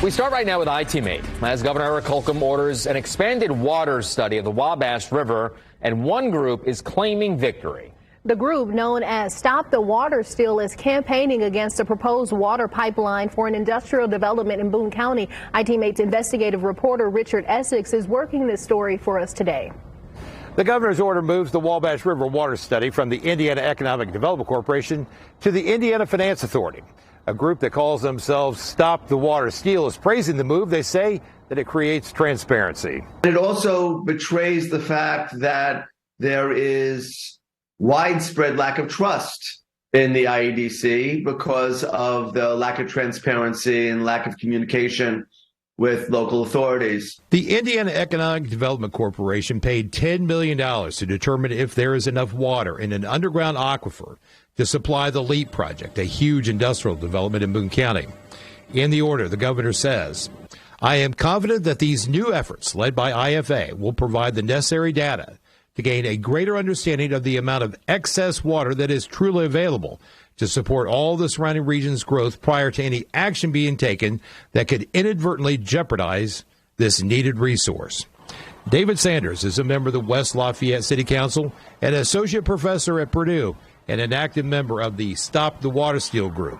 We start right now with iTeammate, as Governor Holcomb orders an expanded water study of the Wabash River, and one group is claiming victory. The group, known as Stop the Water Steal, is campaigning against a proposed water pipeline for an industrial development in Boone County. iTeammate's investigative reporter Richard Essex is working this story for us today. The governor's order moves the Wabash River water study from the Indiana Economic Development Corporation to the Indiana Finance Authority. A group that calls themselves Stop the Water Steal is praising the move. They say that it creates transparency. It also betrays the fact that there is widespread lack of trust in the IEDC because of the lack of transparency and lack of communication with local authorities. The Indiana Economic Development Corporation paid $10 million to determine if there is enough water in an underground aquifer to supply the LEAP project, a huge industrial development in Boone County. In the order, the governor says, I am confident that these new efforts led by IFA will provide the necessary data to gain a greater understanding of the amount of excess water that is truly available to support all the surrounding region's growth prior to any action being taken that could inadvertently jeopardize this needed resource. David Sanders is a member of the West Lafayette City Council, an associate professor at Purdue, and an active member of the Stop the Water Steal group.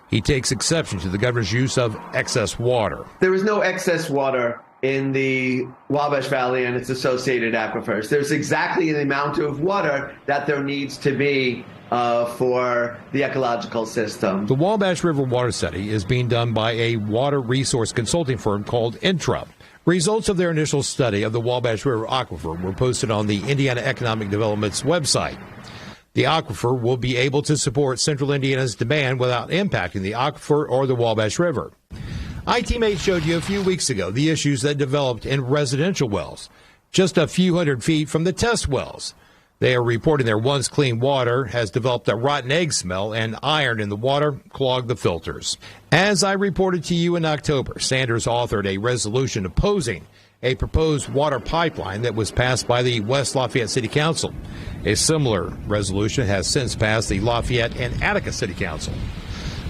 He takes exception to the governor's use of excess water. There is no excess water in the Wabash Valley and its associated aquifers. There's exactly the amount of water that there needs to be for the ecological system. The Wabash River water study is being done by a water resource consulting firm called Intra. Results of their initial study of the Wabash River aquifer were posted on the Indiana Economic Development's website. The aquifer will be able to support central Indiana's demand without impacting the aquifer or the Wabash River. iTeammate showed you a few weeks ago the issues that developed in residential wells, just a few hundred feet from the test wells. They are reporting their once clean water has developed a rotten egg smell, and iron in the water clogged the filters. As I reported to you in October, Sanders authored a resolution opposing a proposed water pipeline that was passed by the West Lafayette City Council. A similar resolution has since passed the Lafayette and Attica City Council.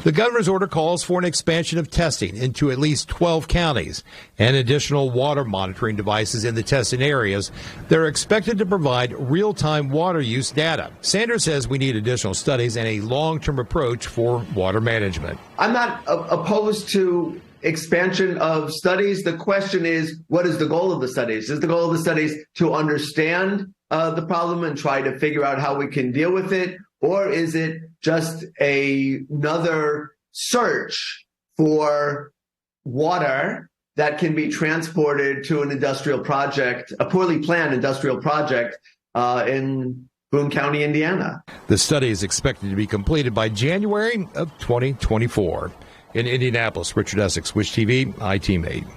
The governor's order calls for an expansion of testing into at least 12 counties and additional water monitoring devices in the testing areas that are expected to provide real-time water use data. Sanders says we need additional studies and a long-term approach for water management. I'm not opposed to expansion of studies. The question is, what is the goal of the studies? Is the goal of the studies to understand the problem and try to figure out how we can deal with it? Or is it just another search for water that can be transported to an industrial project, a poorly planned industrial project in Boone County, Indiana? The study is expected to be completed by January of 2024. In Indianapolis, Richard Essex, Wish TV, iTeammate.